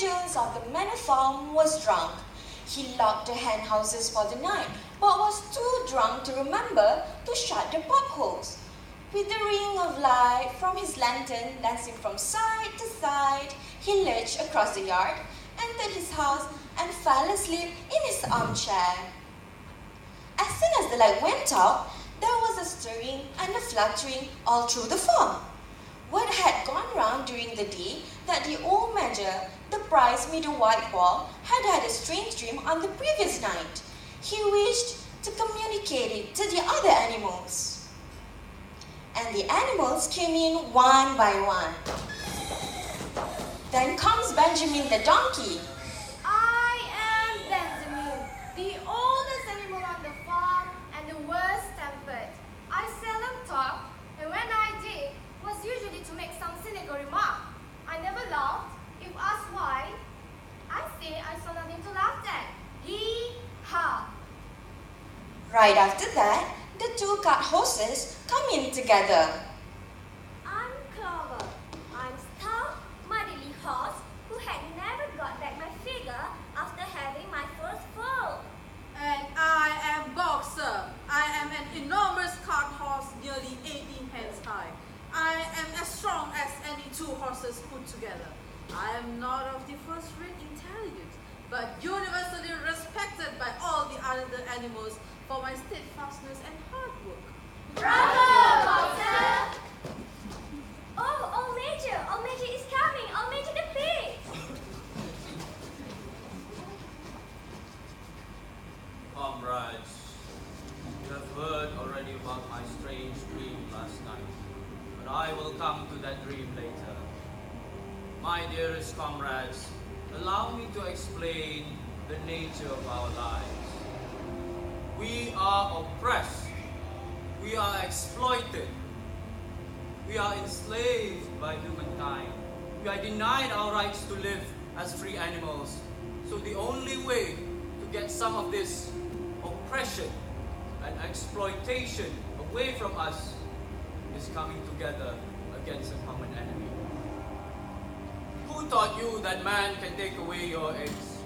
Jones of the manor farm was drunk. He locked the hen houses for the night, but was too drunk to remember to shut the portholes. With the ring of light from his lantern dancing from side to side, he lurched across the yard, entered his house, and fell asleep in his armchair. As soon as the light went out, there was a stirring and a fluttering all through the farm. Word had gone round during the day that the old major, the prize with the white wall, had had a strange dream on the previous night. He wished to communicate it to the other animals. And the animals came in one by one. Then comes Benjamin the donkey. I am Benjamin, the oldest animal on the farm and the worst tempered. I seldom talk, and when I did, was usually to make some cynical remark. I never laughed. If asked why, I say I saw nothing to laugh at. Hee-ha! Right after that, the two cart horses come in together. I'm Clover. I'm stout, motherly horse who had never got back my figure after having my first fall. And I am Boxer. I am an enormous cart horse nearly 18 hands high. I am as strong as any two horses put together. I am not of the first-rate intelligence, but universally respected by all the other animals for my steadfastness and hard work. Bravo, Boxer! Oh, Old Major is coming! Old Major the pig! Comrades, you have heard already about my strange dream last night, but I will come to that dream later. My dearest comrades, allow me to explain the nature of our lives. We are oppressed. We are exploited. We are enslaved by humankind. We are denied our rights to live as free animals. So the only way to get some of this oppression and exploitation away from us is coming together against a common enemy. Who taught you that man can take away your eggs?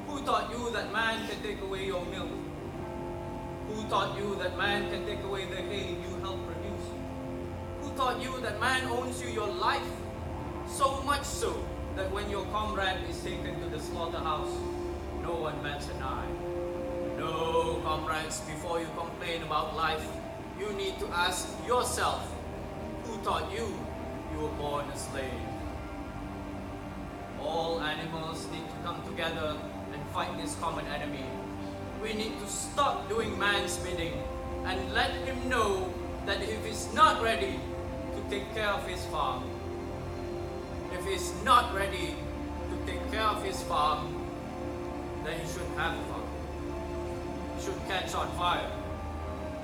Who taught you that man can take away your milk? Who taught you that man can take away the hay you help produce? Who taught you that man owns you your life? So much so that when your comrade is taken to the slaughterhouse, no one bats an eye. No, comrades, before you complain about life, you need to ask yourself, who taught you you were born a slave? All animals need to come together and fight this common enemy. We need to stop doing man's bidding and let him know that if he's not ready to take care of his farm, if he's not ready to take care of his farm, then he shouldn't have a farm. He should catch on fire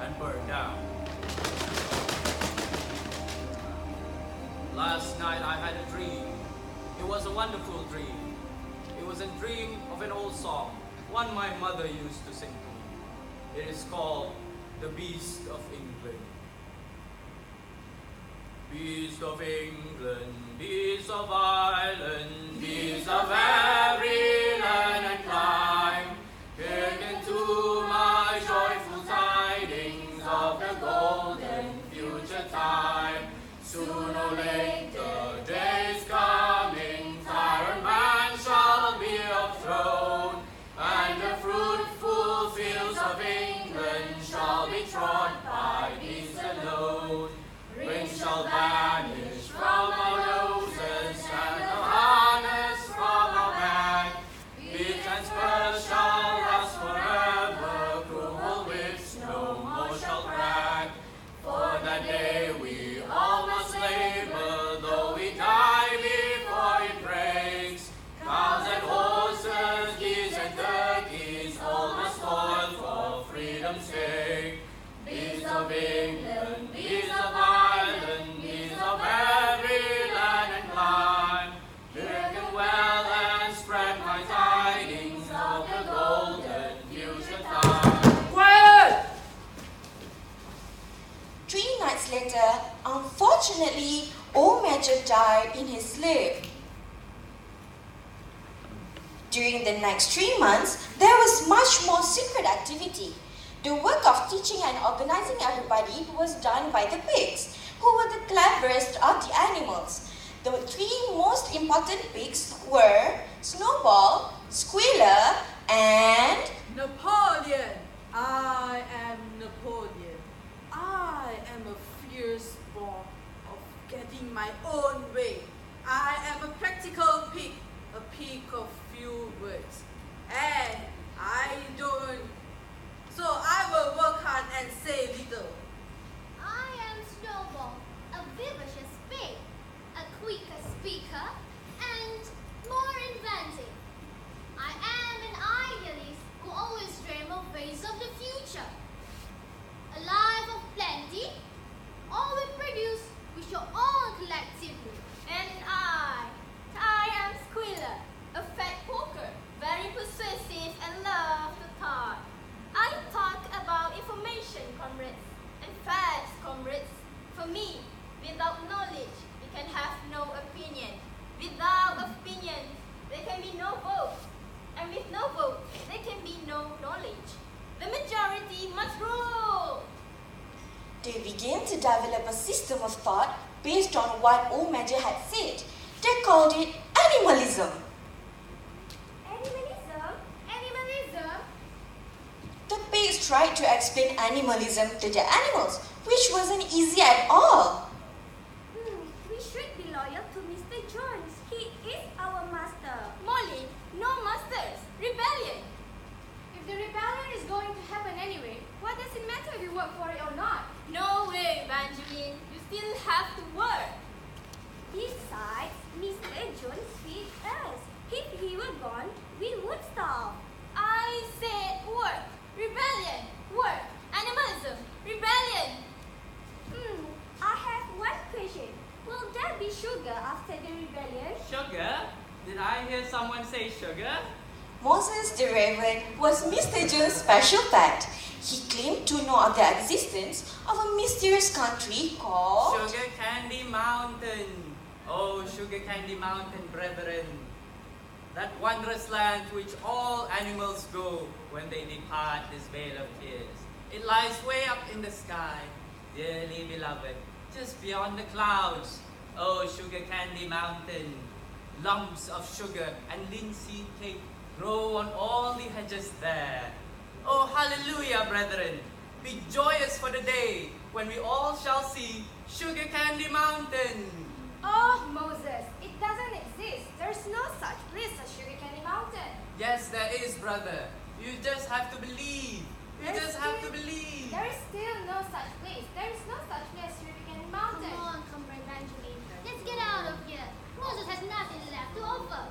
and burn down. Last night I had a dream. It was a wonderful dream. It was a dream of an old song, one my mother used to sing to me. It is called The Beast of England. Beast of England, beast of Ireland, beast of every land and clime, hearken to my joyful tidings of the golden future time. Soon or later, days coming, tyrant man shall be overthrown, and the fruitful fields of England shall be trod by beasts alone. Rain shall vanish from our noses, and the harness from our back. Bit and spurs shall rust forever, cruel whips no more shall crack. For that day we all must labor, though we die before it breaks. Cows and horses, geese and turkeys, all must toil for freedom's sake. Beasts of England, beasts of Ireland, beasts of every land and clime, hearken well and spread my tidings of the golden future time. Quiet! 3 nights later, unfortunately, old Major died in his sleep. During the next 3 months, there was much more secret activity. The work of teaching and organizing everybody was done by the pigs, who were the cleverest of the animals. The 3 most important pigs were Snowball, Squealer, and Napoleon. I am Napoleon. I am a fierce boar of getting my own way. I am a practical pig, a pig of few words. And I don't. So I will work hard and say little. I am Snowball, a vivacious pig, a quicker speaker, and more inventive. I am an idealist who always dream of ways of the future. A life of plenty, all we produce, we shall own collectively. And I am Squealer, a fat poker, very persuasive and love to talk. I talk about information, comrades, and facts, comrades. For me, without knowledge, we can have no opinion. Without opinion, there can be no vote. And with no vote, there can be no knowledge. The majority must rule. they began to develop a system of thought based on what old Major had said. They called it animalism. Animalism? Animalism? The pigs tried to explain animalism to their animals, which wasn't easy at all. We should be loyal to Mr. Jones. He is our master. Molly, no masters. Rebellion. If the rebellion is going to happen anyway, what does it matter if you work for it or not? No way, Evangeline. You still have to work. Besides, Mr. Jones feeds us. If he were gone, we would starve. I said work. Rebellion. Work. Animalism. Rebellion. I have one question. Will there be sugar after the rebellion? Sugar? Did I hear someone say sugar? Moses the Raven was Mr. Jones' special pet. He claimed to know of the existence of a mysterious country called Sugar Candy Mountain. Oh, Sugar Candy Mountain, brethren. That wondrous land to which all animals go when they depart this vale of tears. It lies way up in the sky, dearly beloved, just beyond the clouds. Oh, Sugar Candy Mountain. Lumps of sugar and linseed cake grow on all the hedges there. Oh, hallelujah, brethren. Be joyous for the day when we all shall see Sugar Candy Mountain. Oh, Moses, it doesn't exist. There's no such place as Sugar Candy Mountain. Yes, there is, brother. You just have to believe. You just have to believe. There is still no such place. There is no such place as Sugar Candy Mountain. Come on, comrade Evangeline. Let's get out of here. Moses has nothing left to offer.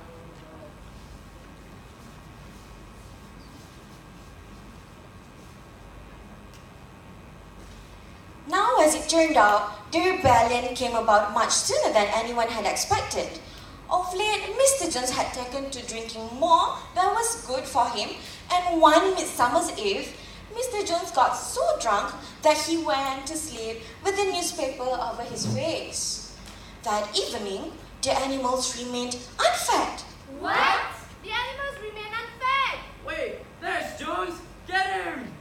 Now, as it turned out, the rebellion came about much sooner than anyone had expected. Of late, Mr. Jones had taken to drinking more than was good for him, and one midsummer's eve, Mr. Jones got so drunk that he went to sleep with a newspaper over his face. That evening, the animals remained unfed. What? The animals remain unfed. Wait, there's Jones. Get him!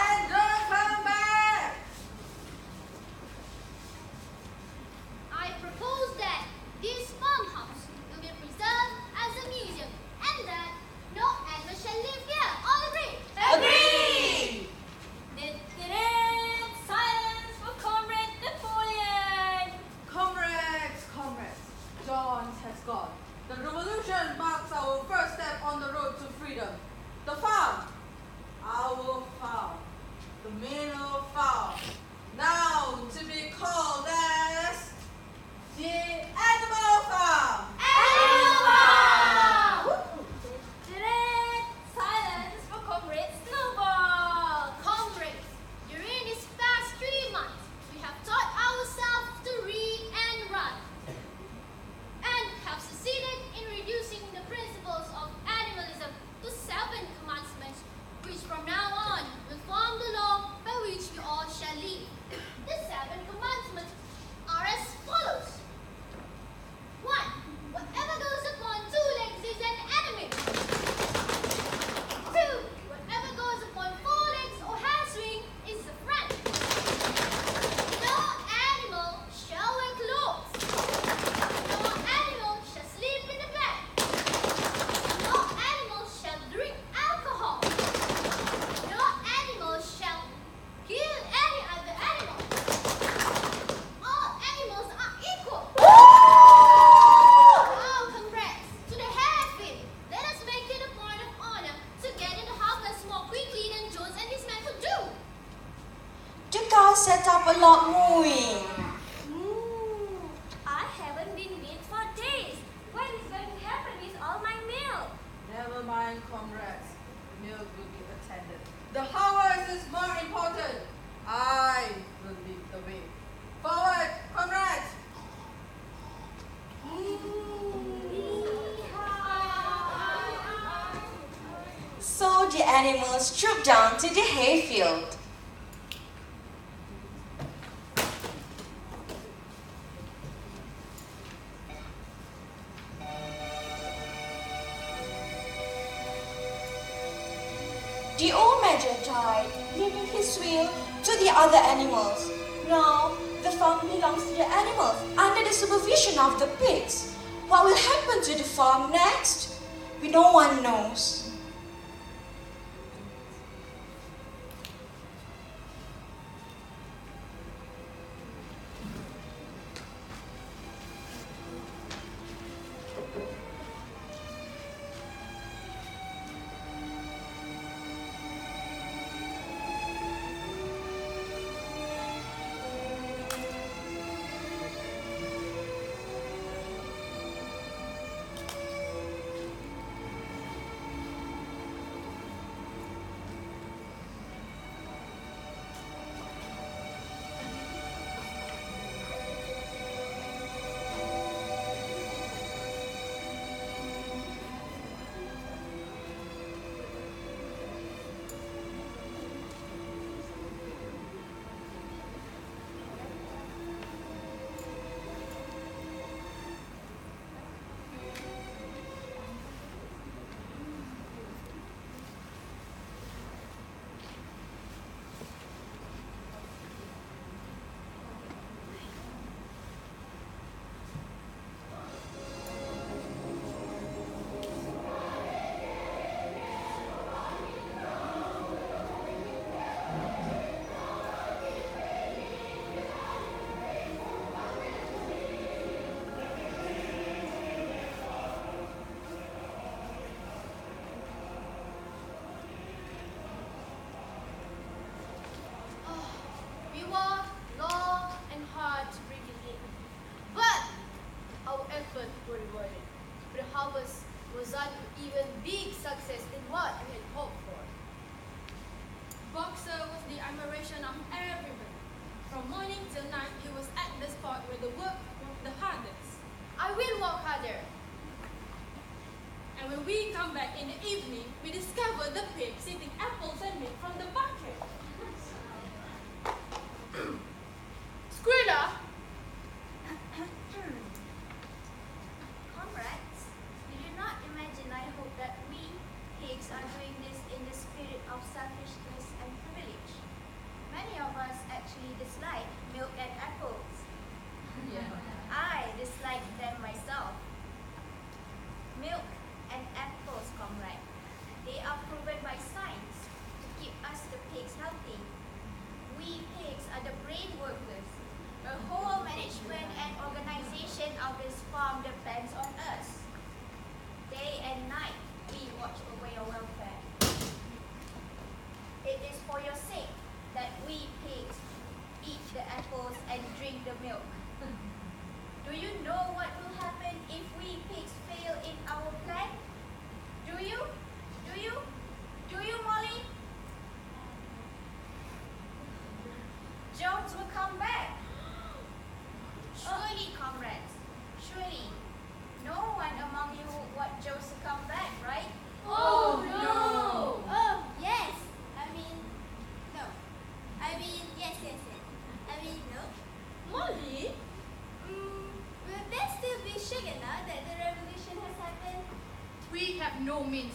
And don't come back! I propose that this farmhouse will be preserved as a museum and that no animal shall live here. All agree? Agree! Silence for Comrade Napoleon. Comrade a lot mooing. I haven't been milked for days. What is going to happen with all my milk? Never mind, comrades. The milk will be attended. The harvest is more important. I will lead the way. Forward, comrades! So the animals trooped down to the hayfield. The old Major died, leaving his will to the other animals. Now, the farm belongs to the animals under the supervision of the pigs. What will happen to the farm next? No one knows.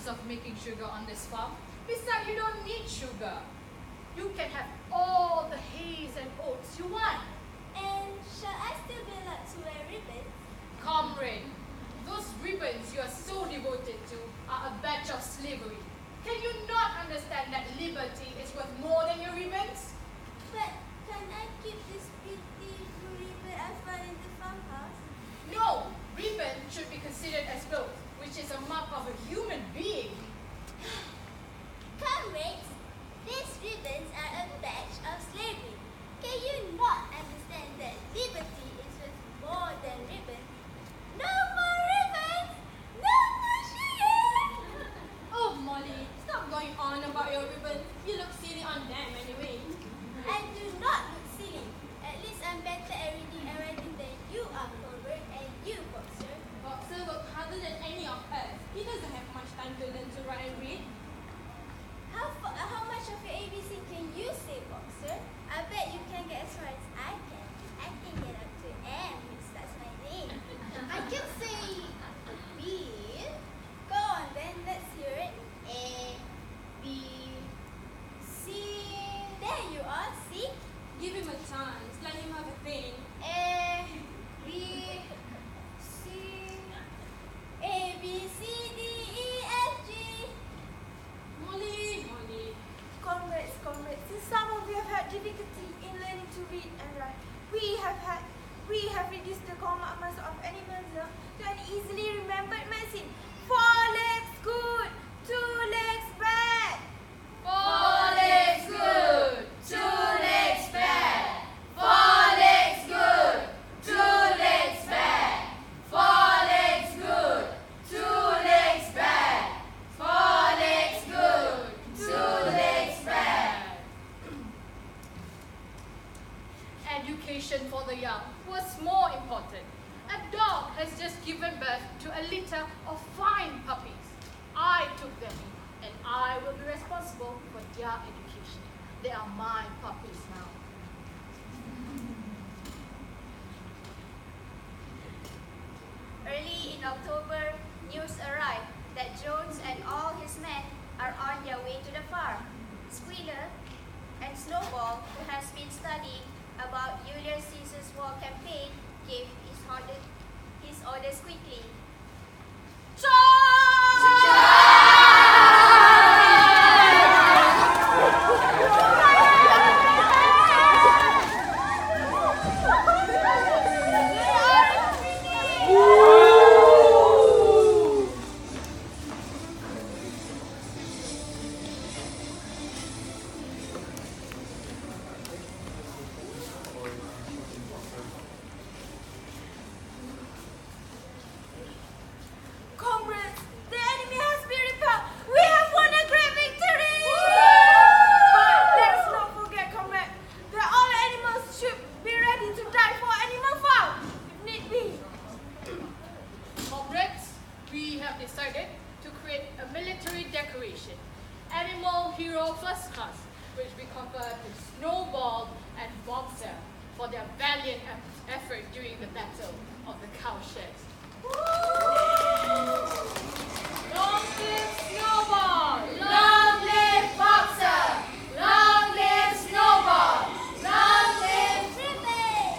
Of making sugar on this farm. Besides, you don't need sugar. You can have all the hays and oats you want. And shall I still be allowed to wear ribbons? Comrade, those ribbons you are so devoted to are a badge of slavery. Can you not understand that liberty is worth more than your ribbons? But can I keep this pretty blue ribbon I found in the farmhouse? No, ribbon should be considered as clothes, which is a mark of a human being. Comrades, these ribbons are a badge of slavery. Can you not your ribbon. You look silly on them anyway. I do not look silly. At least I'm better at reading and writing than you are, Colbert, and you, Boxer. Boxer works harder than any of us. He doesn't have much time to learn to write and read. How much of your ABC can you say, Boxer? I bet you can get as far as I can. I can get up to M, which that's my name. I can say B. Go on then, let's hear it. A, B, C. There you are, see? Give him a chance. Let him have a think. A, B, C. A, B, C, D, E, F, G. Molly. Comrades, since some of you have had difficulty in learning to read and write, we have reduced the commandments of animalism to an easily remembered message. 4 legs good, 2 legs bad. 4 legs good, 2 legs bad. 4 legs good, 2 legs bad. 4 legs good, 2 legs bad. 4 legs good, 2 legs bad. Education for the young was more important. A dog has just given birth to a litter of fine puppies. I took them in, and I will be responsible for their education. They are my puppies now. Early in October, news arrived that Jones and all his men are on their way to the farm. Squealer and Snowball, who has been studying about Julius Caesar's war campaign, gave his orders quickly. Comrades, the enemy has been repelled. We have won a great victory! But let's not forget, comrades, that all animals should be ready to die for animal farm, if need be. Comrades, we have decided to create a military decoration, Animal Hero First Class, which we confer to Snowball and Boxer for their valiant effort during the Battle of the Cowsheds. Long live Snowball! Long live Boxer! Long live Snowball! Long live Ribbon!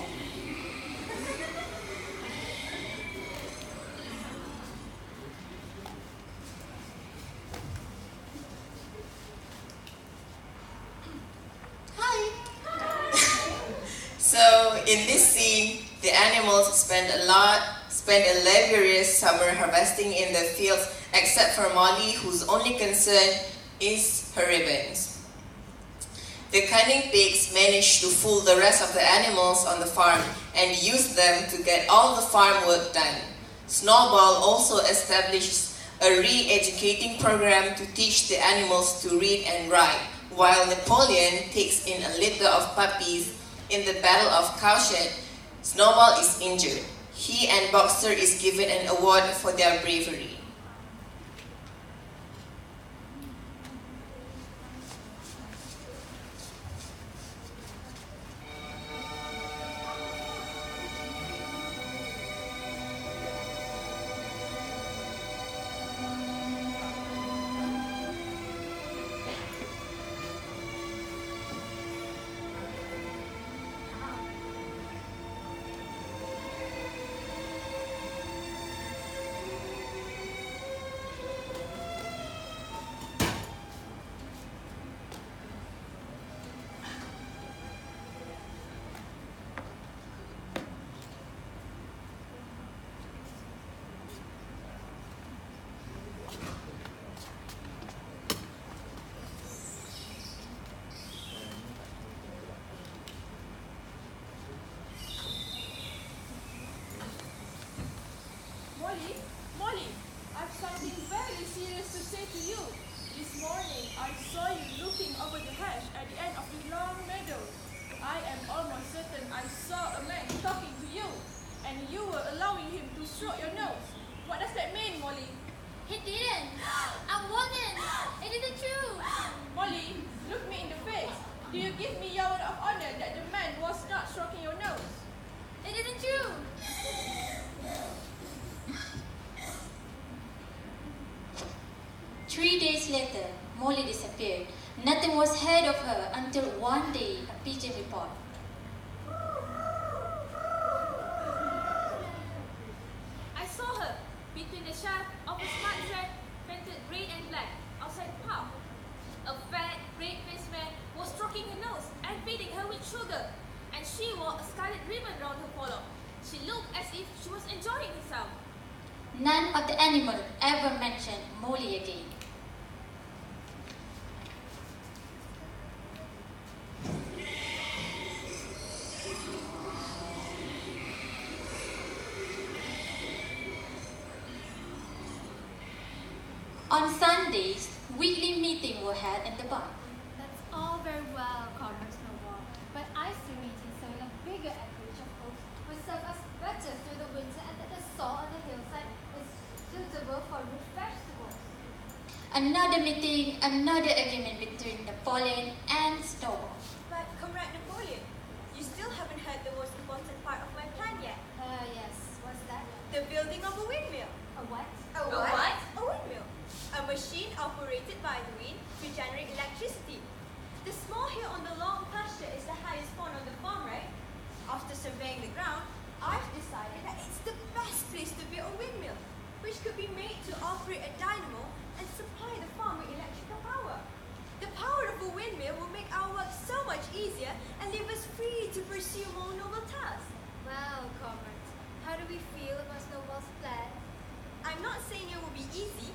So in this scene, the animals spend a laborious summer harvesting in the fields, except for Molly, whose only concern is her ribbons. The cunning pigs manage to fool the rest of the animals on the farm and use them to get all the farm work done. Snowball also establishes a re-educating program to teach the animals to read and write, while Napoleon takes in a litter of puppies in the Battle of Cowshed. Snowball is injured. He and Boxer is given an award for their bravery. He didn't. I wasn't. It isn't true. Molly, look me in the face. Do you give me your word of honor that the man was not stroking your nose? It isn't true. 3 days later, Molly disappeared. Nothing was heard of her until one day a pigeon report. I saw her between the shaft of a smart dress painted red and black outside the park. A fat, red-faced man was stroking her nose and feeding her with sugar, and she wore a scarlet ribbon round her collar. She looked as if she was enjoying herself. None of the animals ever mentioned Molly again. On Sundays, weekly meetings were held in the barn. That's all very well, Comrade Snowball, but I see meetings serving a bigger acreage of oaks will serve us better through the winter, and that the soil on the hillside is suitable for root vegetables. Another meeting, another agreement between Napoleon and Snowball. But, Comrade Napoleon, you still haven't heard the most important part of my plan yet. Yes, what's that? The building of a windmill. A what? A what? A windmill. A machine operated by the wind to generate electricity. The small hill on the long pasture is the highest point on the farm, right? After surveying the ground, I've decided that it's the best place to build a windmill, which could be made to operate a dynamo and supply the farm with electrical power. The power of a windmill will make our work so much easier and leave us free to pursue more noble tasks. Well, Comrade, how do we feel about Snowball's plan? I'm not saying it will be easy.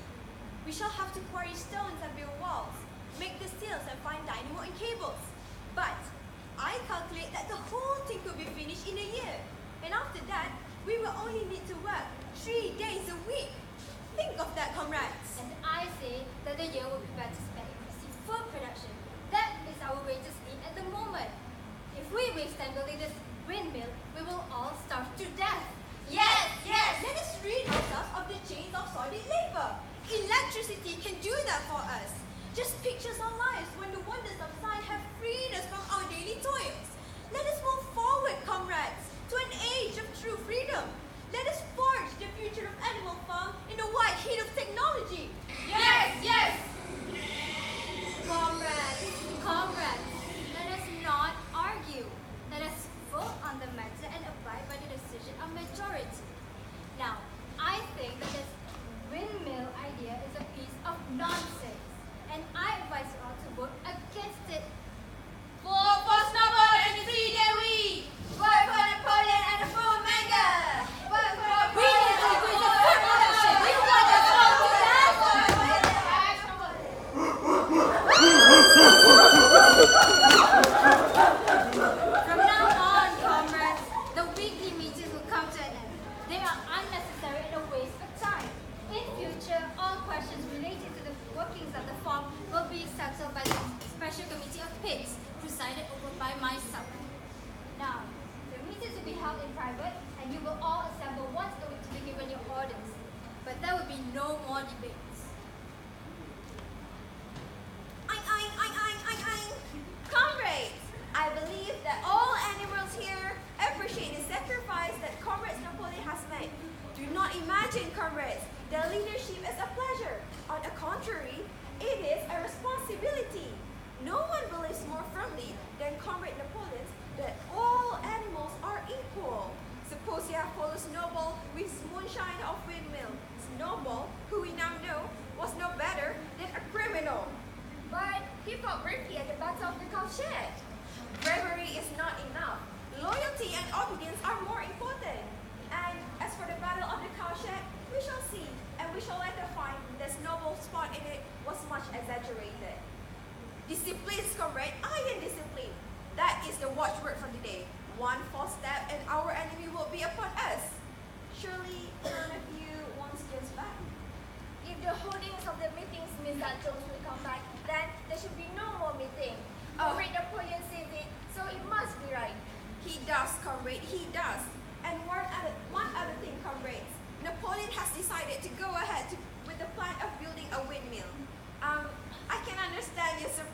We shall have to quarry stones and build walls, make the sails and find dynamo and cables. But I calculate that the whole thing could be finished in a year. And after that, we will only need to work 3 days a week. Think of that, comrades. And I say that the year will be better spent increasing food production. That is our greatest need at the moment. If we waste time building this windmill, we will all starve to death. Yes, yes! Let us rid ourselves of the chains of sordid labor. Electricity can do that for us. Just picture our lives when the wonders of science have freed us from our daily toils. Let us move forward, comrades, to an age of true freedom. Let us forge the future of Animal Farm in the white heat of technology. Yes, yes! Comrades, let us not argue. Let us vote on the matter and abide by the decision of majority. Now, I think that this windmill idea is a piece of nonsense, and I advise you all to vote against it. Vote for Snowball and the 3-day week! Vote for Napoleon and the full manga! Vote for We need to increase the food production. We want us all to death. From now on, comrades, the weekly meetings will come to an end. They are unnecessary and a waste of time. In future, all questions related to the workings of the farm will be settled by the Special Committee of Pigs, presided over by myself. Now, the meetings will be held in private, and you will all assemble once a week to be given your orders. But there will be no more debates. Comrades, I believe that all animals here appreciate the sacrifice that Comrade Napoleon has made. Do not imagine, comrades, that leadership is a pleasure. On the contrary, it is a responsibility. No one believes more firmly than Comrade Napoleon that all animals are equal. Suppose you have followed Snowball with his moonshine of windmill. Snowball, who we now know, was no better than a criminal. But he fought bravely at the Battle of the Cowshed. Bravery is not enough. Loyalty and obedience are more important. And as for the Battle of the Cowshed, we shall see, and we shall later find that Snowball's part in it was much exaggerated. Discipline, comrade, iron discipline. That is the watchword for today. One false step and our enemy will be upon us. Surely none of you wants Jones back. If the holdings of the meetings means that Jones will come back, then there should be no more meeting. Comrade Napoleon said it, so it must be right. He does, comrade, he does. And one other thing, comrades. Napoleon has decided to go ahead with the plan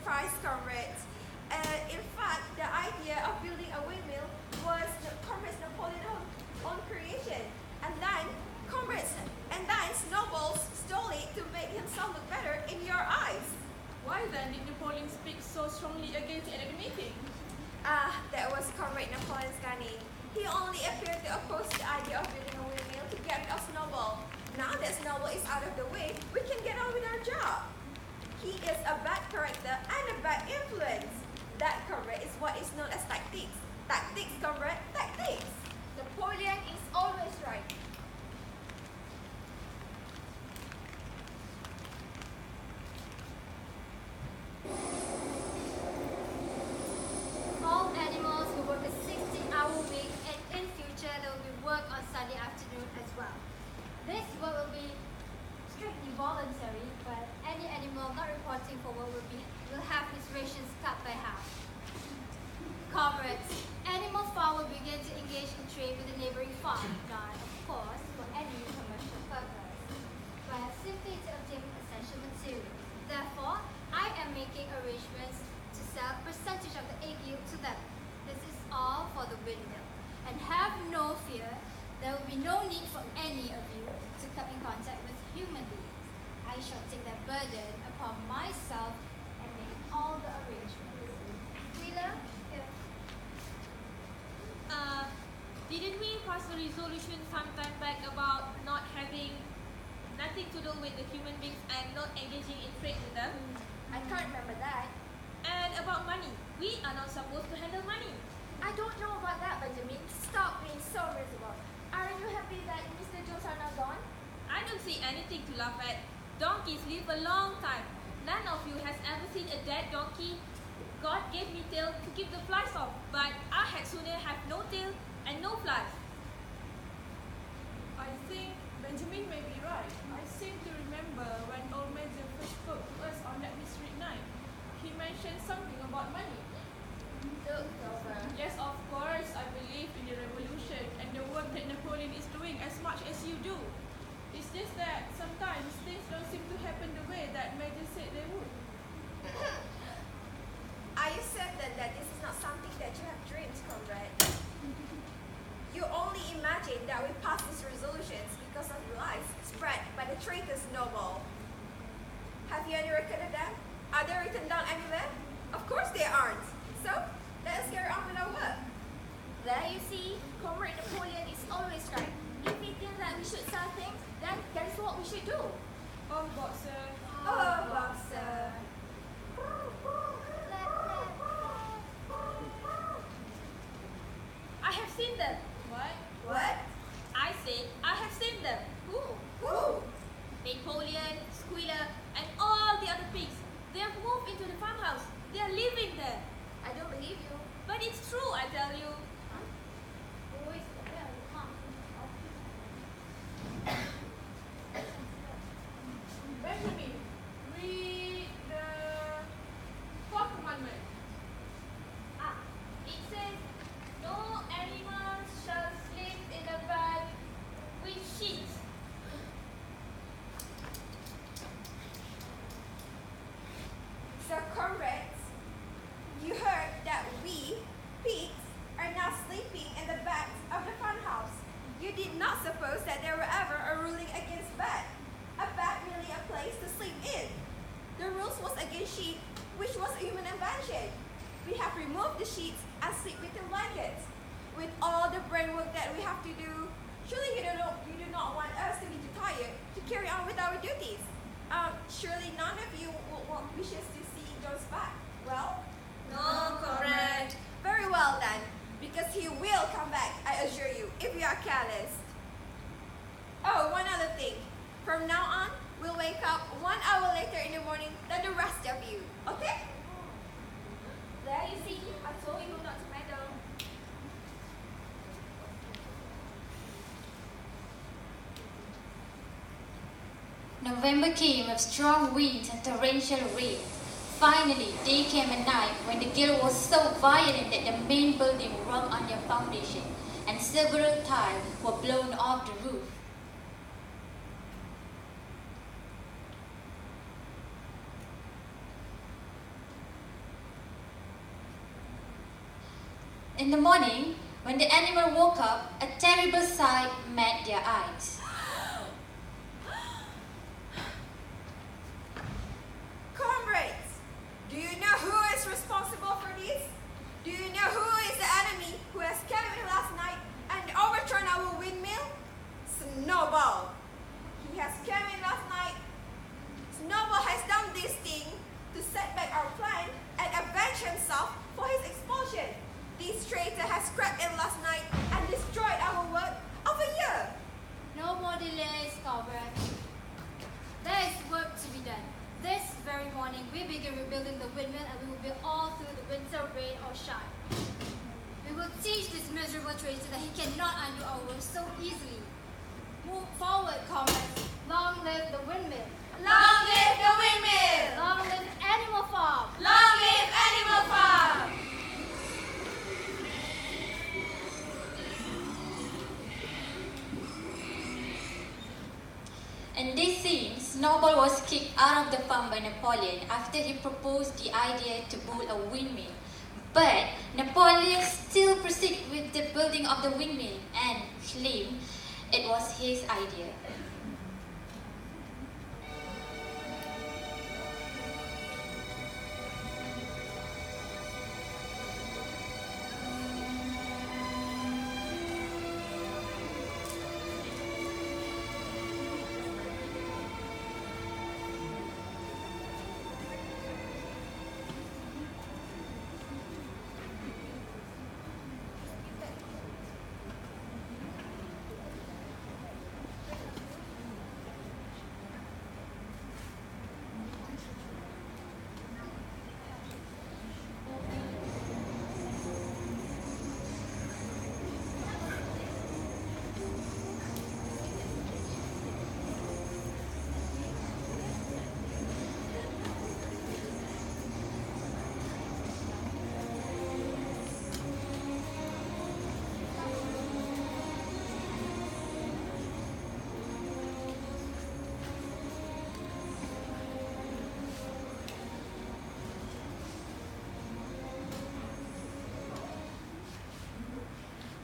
surprise, comrades. In fact, the idea of building a windmill was Comrades Napoleon's own creation. And then Snowballs stole it to make himself look better in your eyes. Why then did Napoleon speak so strongly against it at the meeting? That was Comrade Napoleon's cunning. He only appeared to oppose the idea of building a windmill to get rid of Snowball. Now that Snowball is out of the way, we can get on with our job. He is a bad character and a bad influence. That, comrade, is what is known as tactics. Tactics, comrade, tactics. Napoleon is always right. All animals will work a 16-hour week, and in future there will be work on Sunday afternoon as well. This work will be strictly voluntary, but any animal not reporting for work will have his rations cut by half. Comrades, animal farm will begin to engage in trade with the neighboring farm, not, of course, for any commercial purpose, but simply to obtain essential materials. Therefore, I am making arrangements to sell a percentage of the egg yield to them. This is all for the windmill. And have no fear, there will be no need for any of you to come in contact with human beings. I shall take that burden upon myself and make all the arrangements. Wheeler? Didn't we pass a resolution some time back about not having nothing to do with the human beings and not engaging in trade with them? I can't remember that. And about money, we are not supposed to handle money. I don't know about that, Benjamin. Stop being so miserable. Aren't you happy that Mr. Jones are now gone? I don't see anything to laugh at. Donkeys live a long time. None of you has ever seen a dead donkey. God gave me tail to keep the flies off, but I had sooner have no tail and no flies. I think Benjamin may be right. I seem to remember when old Major first spoke to us on that mystery night. He mentioned something about money. Look, Dover. Yes, of course, I believe in the revolution and the work that Napoleon is doing as much as you do. It's just that sometimes things don't seem to happen the way that Major said they would. I said that this is not something that you have dreamed, comrade. You only imagine that we pass these resolutions because of the lies spread by the traitor Snowball. Have you any record of them? Are they written down anywhere? Of course they aren't. So, let us carry on with our work. There you see, Comrade Napoleon is always right. If he thinks that we should sell things, then that is what we should do. Oh, Boxer. Oh, Boxer. I have seen them. What? I say I have seen them. Who? Napoleon, Squealer, and all the other pigs. They have moved into the farmhouse. They are living there. I don't believe you. But it's true, I tell you. Benjamin, read the fourth commandment. It says, no animals shall sleep in a bed with sheets. So, comrades, you heard that we, pigs, are now sleeping in the beds of the funhouse. You did not suppose that there were ever a ruling against bed. A bed merely a place to sleep in. The rules was against sheet, which was a human invention. We have removed the sheets and sleep within blankets. With all the brain work that we have to do, surely you do not want us to be too tired to carry on with our duties. Surely none of you wishes to see Jones back. Well? No, comrade. Very well then, because he will come back, I assure you, if you are careless. Oh, one other thing. From now on, we'll wake up 1 hour later in the morning than the rest of you, okay? There you see, I told you not to meddle. November came with strong winds and torrential rain. Finally, day came a night when the gale was so violent that the main building rocked on their foundation, and several tiles were blown off the roof. In the morning, when the animal woke up, a terrible sight met their eyes. Comrades, do you know who is responsible for this? Do you know who is the enemy who has come in last night and overturned our windmill? Snowball. He has come in last night. Snowball has done this thing to set back our plan and avenge himself for his expulsion. This traitor has crept in last night and destroyed our work of a year. No more delays, comrades. There is work to be done. This very morning, we begin rebuilding the windmill and we will be all through the winter, rain or shine. We will teach this miserable traitor that he cannot undo our work so easily. Move forward, comrades. Long live the windmill. Long live the windmill! Long live Animal Farm. Long live Animal Farm! In this scene, Snowball was kicked out of the farm by Napoleon after he proposed the idea to build a windmill. But Napoleon still proceeded with the building of the windmill and claimed it was his idea.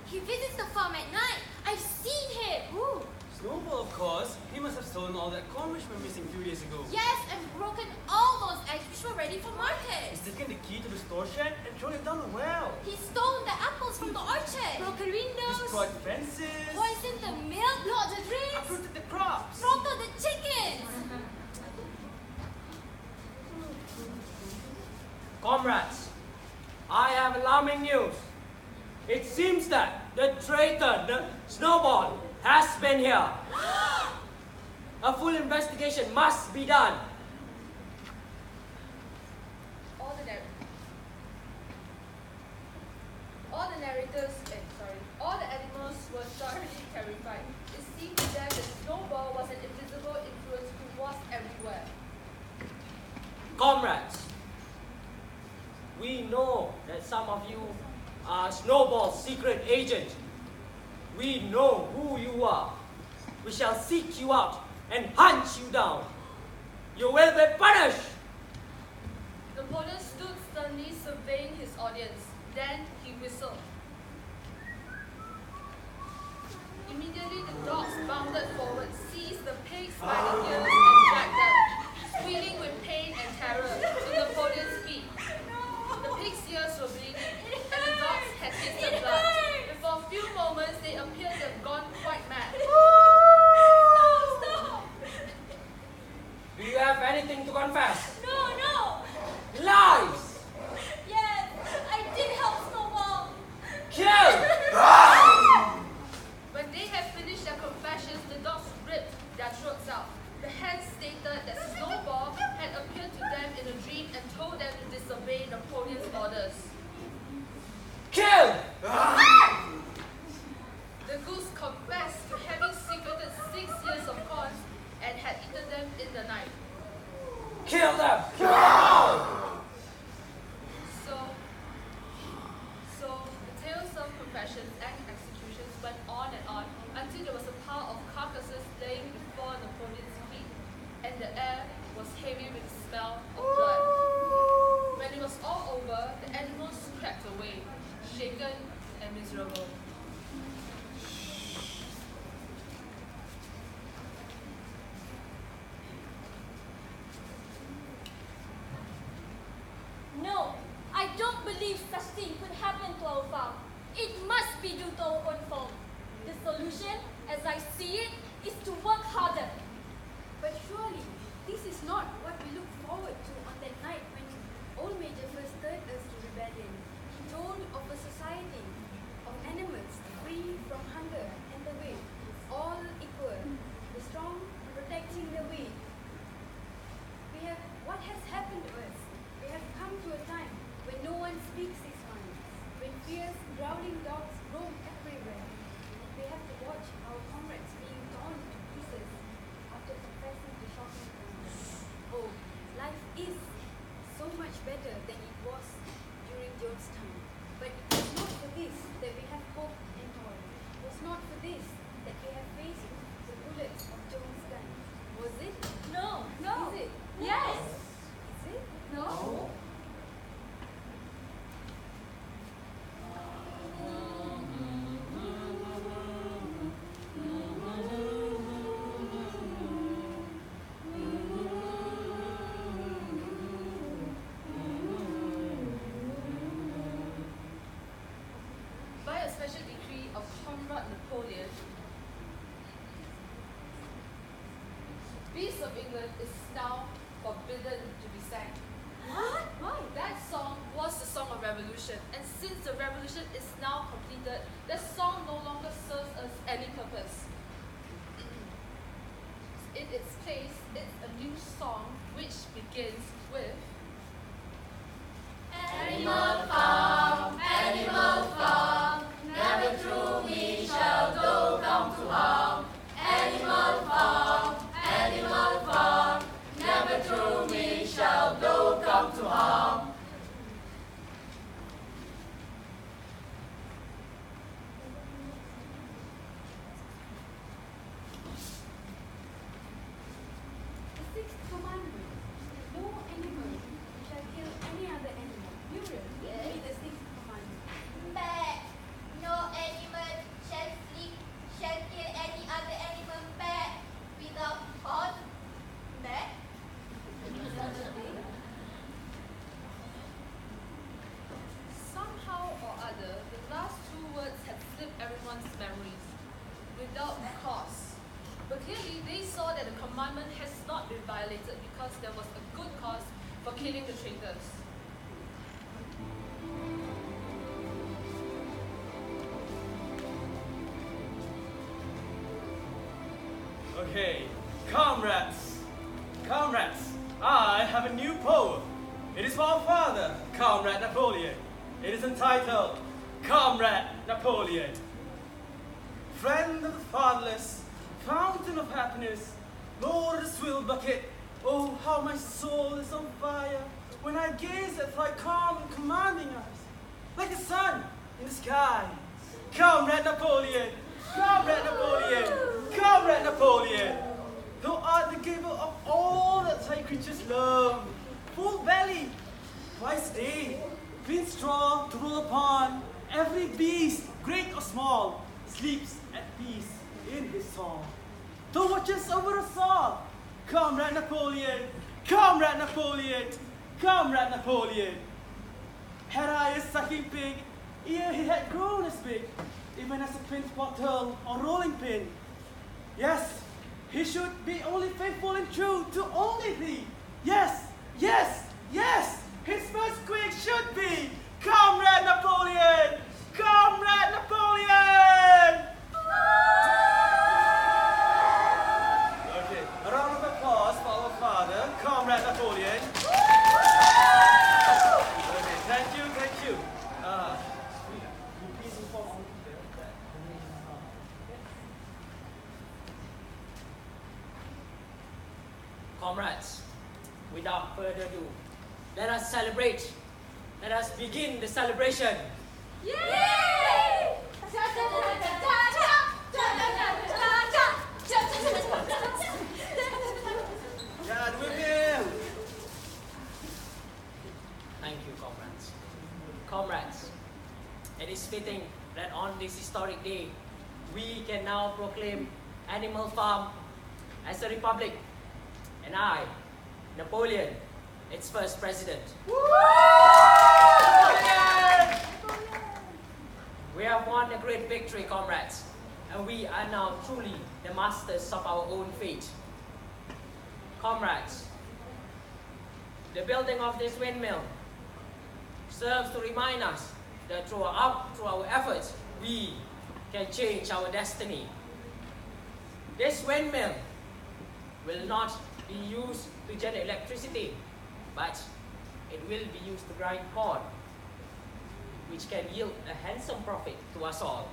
He visits the farm at night. I've seen him. Ooh. Snowball, of course. He must have stolen all that corn which went missing a few days ago. Yes, and broken all those eggs which were ready for market. He's taken the key to the store shed and thrown it down the well. He's stolen the apples from the orchard. Broken windows. Destroyed fences. Poisoned the milk. Blocked the drinks. Uprooted the crops. Throttled the chickens. Comrades, I have alarming news. It seems that the traitor, the Snowball, has been here. A full investigation must be done. All the animals were thoroughly terrified. It seemed to them that Snowball was an invisible influence who was everywhere. Comrades, we know that some of you are Snowball's secret agent. We know who you are. We shall seek you out and hunt you down. You will be punished. Napoleon stood sternly surveying his audience. Then he whistled. Immediately the dogs bounded forward, seized the pigs by the ears and dragged them, squealing with pain and terror, to Napoleon's feet. The pigs' ears were bleeding, and the dogs had tasted blood. And for a few moments they appeared to have gone quite mad. Stop! Do you have anything to confess? No. Lies! Yes, I did help Snowball. Kill! When they had finished their confessions, the dogs ripped their throats out. The hands believe such thing could happen to our farm. It must be due to our own fault. The solution, as I see it, is to work harder. But surely, this is not what we look forward to on that night when old Major first stirred us to rebellion. He told of a society of animals free from hunger and the weak, all equal, the strong protecting the weak. What has happened to us? We have come to a time when no one speaks his mind, when fierce, growling dogs roam everywhere. We have to watch our comrades being torn to pieces after confessing to shocking crimes. Oh, life is so much better than it was during John's time. But it was not for this that we have hope and toil. It was not for this that we have faced the bullets of John's gun. Was it? No. Is it? Yes. Is it? No. By a special decree of Comrade Napoleon, Peace of England is now forbidden to be sang. What? Why? That song was the song of revolution, and since the revolution is now completed, that song no longer serves us any purpose. In its place, it's a new song which begins with Animal farm, never through me shall thou come to harm. Animal farm, never through me shall thou come to harm. The sixth commandment: no animal shall kill any other animal. Muriel, read the sixth commandment. Bad. No animal shall kill any other animal bad without cause. Bad. somehow or other, the last two words had slipped everyone's memories without cause. But clearly, they saw that the commandment has not been violated because there was a good cause for killing the traitors. Okay, comrades, I have a new poem. It is for our father, Comrade Napoleon. It is entitled, Comrade Napoleon. Friend of the fatherless, fountain of happiness, Lord of the swill bucket, oh how my soul is on fire when I gaze at thy calm and commanding eyes, like the sun in the sky. Comrade Napoleon, Comrade Napoleon, Comrade Napoleon, thou art the giver of all that thy creatures love, full belly, twice a day, clean straw to roll upon, every beast, great or small, sleeps at peace in his song. Thou watches over us all, Comrade Napoleon, Comrade Napoleon, Comrade Napoleon. Had I a sucking pig, ere he had grown as big, even as a pinch bottle or rolling pin. Yes, he should be only faithful and true to only thee. Yes, yes, yes, his first quick should be Comrade Napoleon, Comrade Napoleon. Okay, a round of applause for our father, Comrade Napoleon. Okay, thank you. Comrades, without further ado, let us celebrate. Let us begin the celebration. Yay! God will. Thank you, comrades. Comrades, it is fitting that on this historic day, we can now proclaim Animal Farm as a republic, and I, Napoleon, its first president. Woo! are now truly the masters of our own fate. Comrades, the building of this windmill serves to remind us that through our efforts, we can change our destiny. This windmill will not be used to generate electricity, but it will be used to grind corn, which can yield a handsome profit to us all.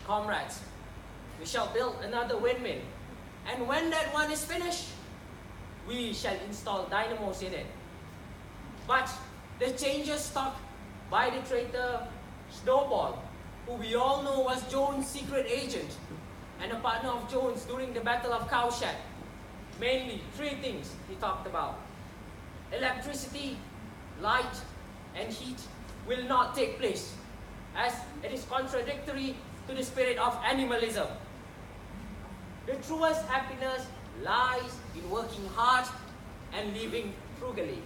Comrades, we shall build another windmill, and when that one is finished, we shall install dynamos in it. But the changes stopped by the traitor Snowball, who we all know was Jones' secret agent and a partner of Jones during the Battle of Cowshed. Mainly 3 things he talked about: electricity, light, and heat will not take place, as it is contradictory to the spirit of animalism. The truest happiness lies in working hard and living frugally.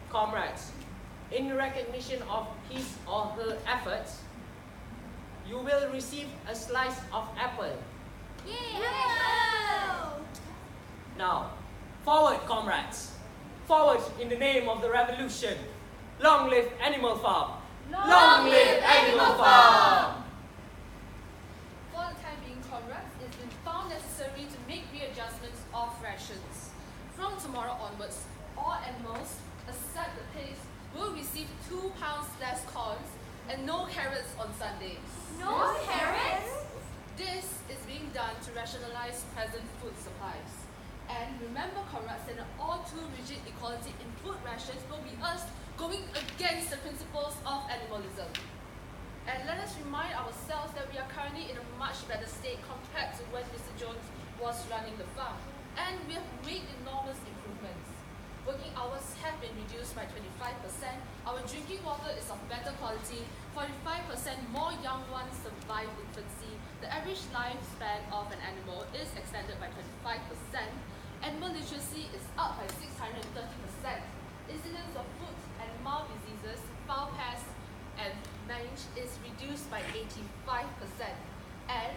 Comrades, in recognition of his or her efforts, you will receive a slice of apple. Yay! Now, forward, comrades! Forward in the name of the revolution! Long live Animal Farm! Long live Animal Farm! For the time being, comrades, it's been found necessary to make readjustments of rations. From tomorrow onwards, all animals, except the pigs, will receive 2 pounds less corns and no carrots on Sundays. No carrots? This is being done to rationalize present food supplies. And remember, comrades, that an all too rigid equality in food rations will be us going against the principles of animalism. And let us remind ourselves that we are currently in a much better state compared to when Mr. Jones was running the farm. And we have made enormous improvements. Working hours have been reduced by 25%, our drinking water is of better quality, 45% more young ones survive infancy, the average lifespan of an animal is extended by 25%, animal literacy is up by 630%, incidence of foot and mouth diseases, foul pests, and mange is reduced by 85%, and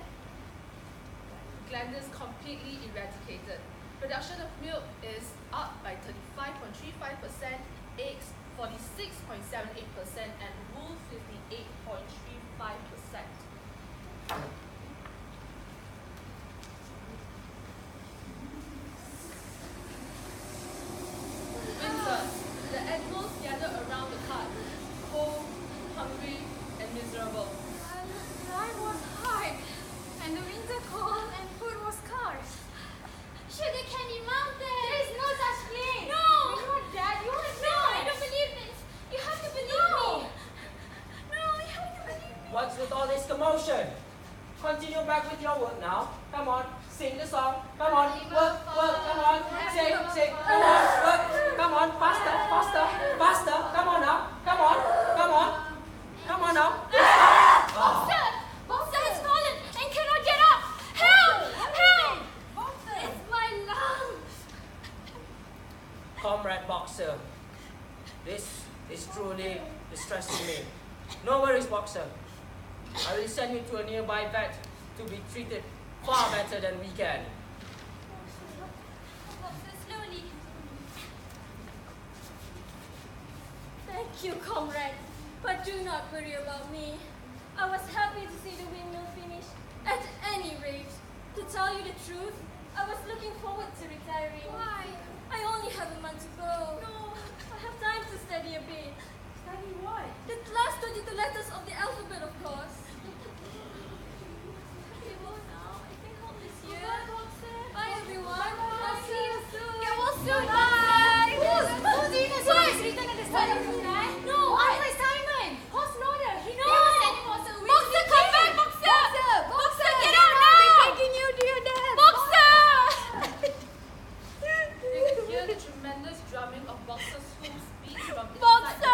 glanders completely eradicated. Production of milk is up by 35.35%, eggs 46.78%, and wool 58.35%. Winter, the animals gather around the cart, cold, hungry, and miserable. Life was hard, and the winter cold, and food was scarce. Sugar Candy Mountain! There is no such place! No! You are dead, you are No, I don't believe this! You have to believe me! No, you have to believe me! What's with all this commotion? Continue back with your work now. Come on, sing the song. Come on, work, come on. Sing, come on, work. Come on, faster, faster. Come on now. Come on now. Boxer! Boxer has fallen and cannot get up! Help! Help! It's my lungs! Comrade Boxer, this is truly distressing me. No worries, Boxer. I will send you to a nearby vet to be treated far better than we can. Boxer, slowly. Thank you, comrade. But do not worry about me. I was happy to see the windmill finish. At any rate, to tell you the truth, I was looking forward to retiring. Why? I only have a month to go. No, I have time to study a bit. Study what? The last 22 letters of the alphabet, of course. Okay, well now, I can help this year. Bye, Boxer. Bye, everyone. I'll see you soon. Get well soon. Bye. Who's written at the study room, right? No, Uncle Simon. Who's Nora? He knows animals are weak. Boxer, come back, Boxer. Boxer, get out now. They're taking you to your dad. Boxer. You could hear the tremendous drumming of Boxer's hooves beat from inside Boxer! the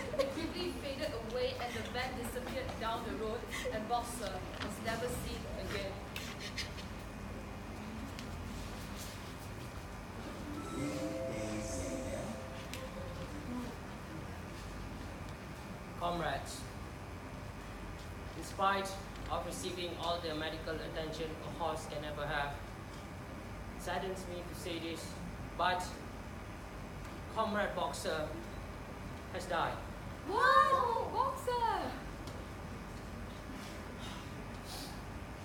van. It quickly faded away and the van disappeared down the road and Boxer was never seen again. Comrades, in spite of receiving all the medical attention a horse can ever have, it saddens me to say this, but Comrade Boxer has died. Wow, Boxer!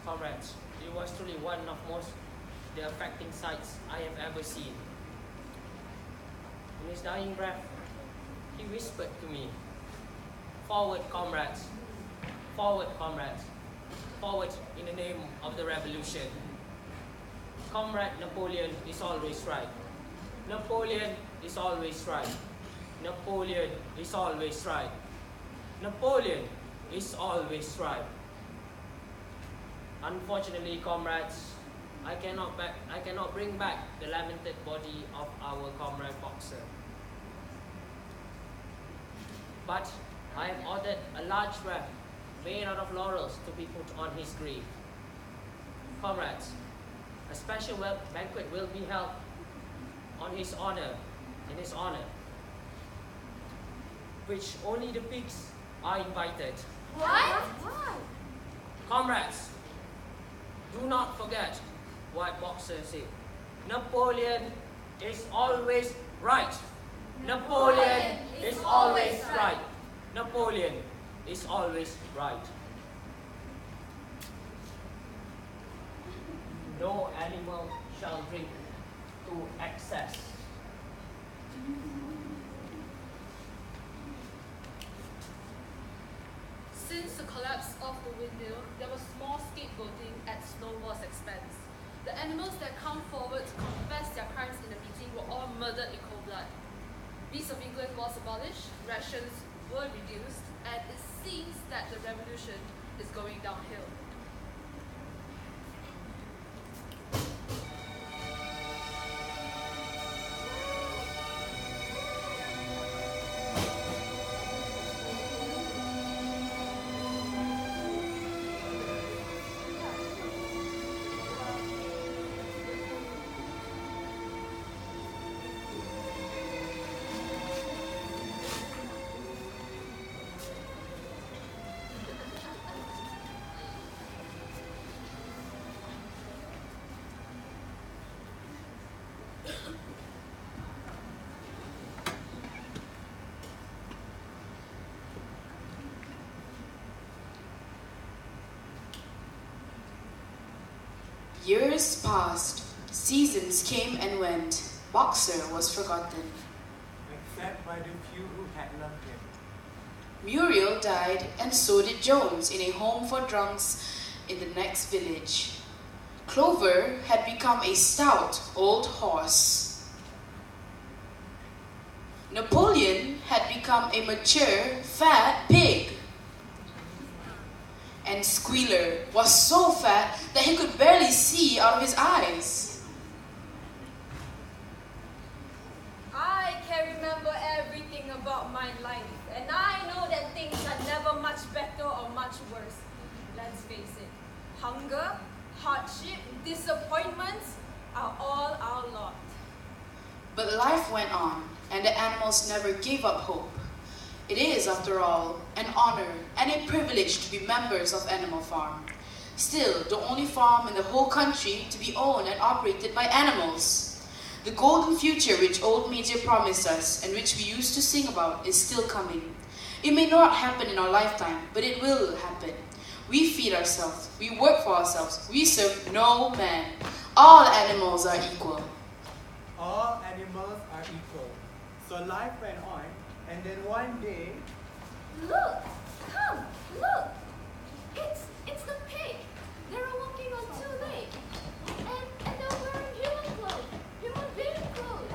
Comrades, it was truly one of most the affecting sights I have ever seen. In his dying breath, he whispered to me, "Forward, comrades! Forward, comrades! Forward in the name of the revolution." Comrade Napoleon is always right. Napoleon is always right. Napoleon is always right. Napoleon is always right. Unfortunately, comrades, I cannot bring back the lamented body of our Comrade Boxer. But I have ordered a large wreath made out of laurels to be put on his grave. Comrades, a special banquet will be held in his honor, which only the pigs are invited. What? Comrades, do not forget what Boxer said. Napoleon is always right. Napoleon is always right. Napoleon is always right. No animal shall drink to excess. Since the collapse of the windmill, there was more scapegoating at Snowball's expense. The animals that come forward to confess their crimes in the meeting were all murdered in cold blood. Peace of England was abolished, rations were reduced, and it seems that the revolution is going downhill. Years passed, seasons came and went. Boxer was forgotten. Except by the few who had loved him. Muriel died, and so did Jones in a home for drunks in the next village. Clover had become a stout old horse. Napoleon had become a mature, fat pig. And Squealer was so fat that he could barely see out of his eyes. I can remember everything about my life, and I know that things are never much better or much worse. Let's face it, hunger, hardship, disappointments are all our lot. But life went on, and the animals never gave up hope. It is, after all, an honor and a privilege to be members of Animal Farm. Still, the only farm in the whole country to be owned and operated by animals. The golden future which old Major promised us and which we used to sing about is still coming. It may not happen in our lifetime, but it will happen. We feed ourselves, we work for ourselves, we serve no man. All animals are equal. All animals are equal. So life went on, and then one day... Look! Come! Look! It's the pig! They're walking on two legs. And they're wearing human clothes. Human being clothes.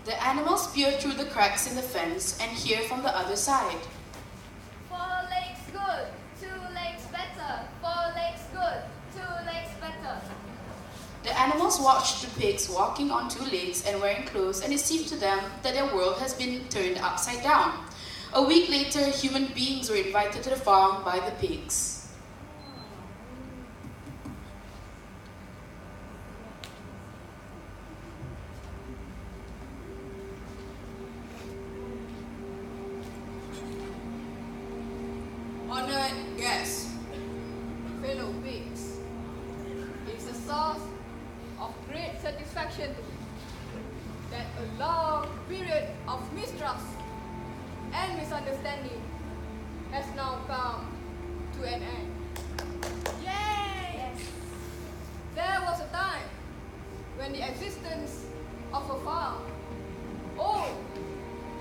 The animals peer through the cracks in the fence and hear from the other side. 4 legs good, 2 legs better. 4 legs good, 2 legs better. The animals watched the pigs walking on 2 legs and wearing clothes, and it seemed to them that their world has been turned upside down. A week later, human beings were invited to the farm by the pigs. Honored guests, fellow pigs, it's a source of great satisfaction to me that a long period of mistrust and misunderstanding has now come to an end. Yay! Yes. There was a time when the existence of a farm, owned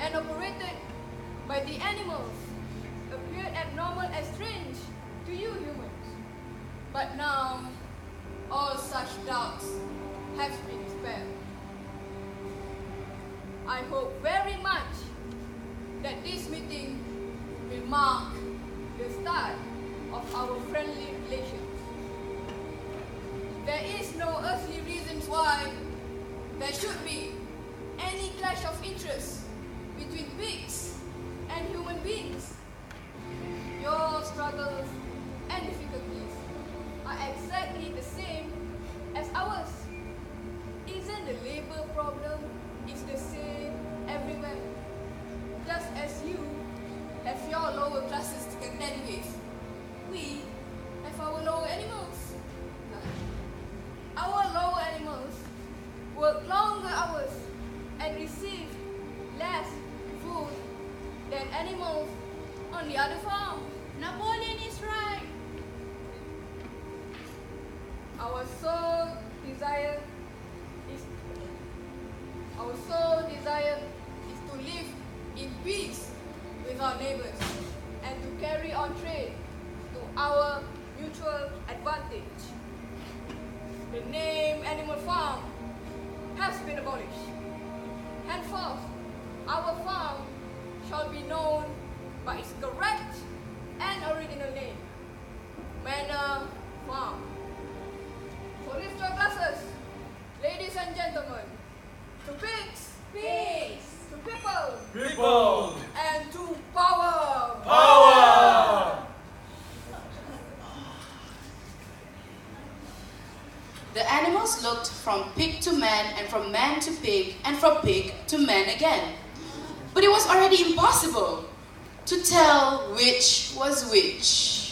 and operated by the animals, appeared abnormal and strange to you humans. But now, all such doubts have been dispelled. I hope very much that this meeting will mark the start of our friendly relations. There is no earthly reasons why there should be any clash of interests between pigs and human beings. Your struggles and difficulties are exactly the same as ours. Isn't the labor problem is the same everywhere? Just as you have your lower classes to contend with, we have our lower animals. Our lower animals work longer hours and receive less food than animals on the other farm. Napoleon is right. Our sole desire is to live in peace with our neighbors and to carry on trade to our mutual advantage. The name Animal Farm has been abolished. Henceforth, our farm shall be known by its correct and original name, Manor Farm. So lift your glasses, ladies and gentlemen, to pigs, to people, and to power. The animals looked from pig to man and from man to pig and from pig to man again. But it was already impossible to tell which was which.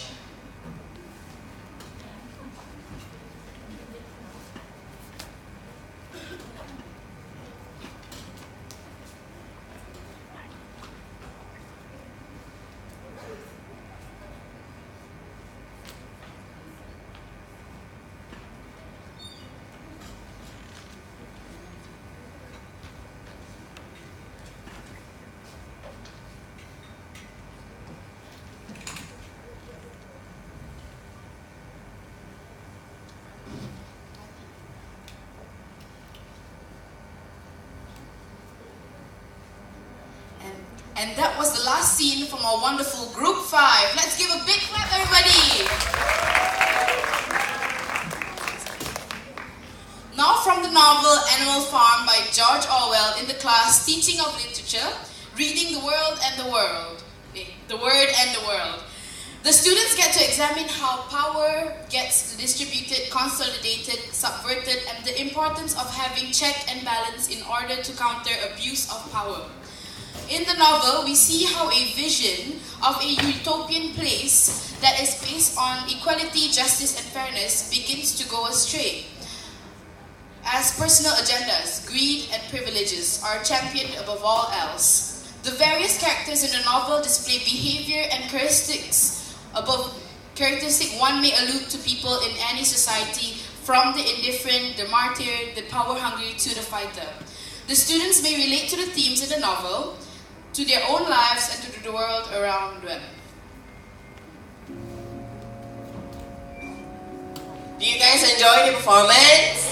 And that was the last scene from our wonderful Group 5. Let's give a big clap, everybody! Now from the novel Animal Farm by George Orwell in the class Teaching of Literature, Reading the World and the World. The Word and the World. The students get to examine how power gets distributed, consolidated, subverted, and the importance of having check and balance in order to counter abuse of power. In the novel, we see how a vision of a utopian place that is based on equality, justice, and fairness begins to go astray. As personal agendas, greed, and privileges are championed above all else. The various characters in the novel display behavior and characteristics one may allude to people in any society, from the indifferent, the martyr, the power-hungry, to the fighter. The students may relate to the themes in the novel, to their own lives, and to the world around them. Do you guys enjoy the performance?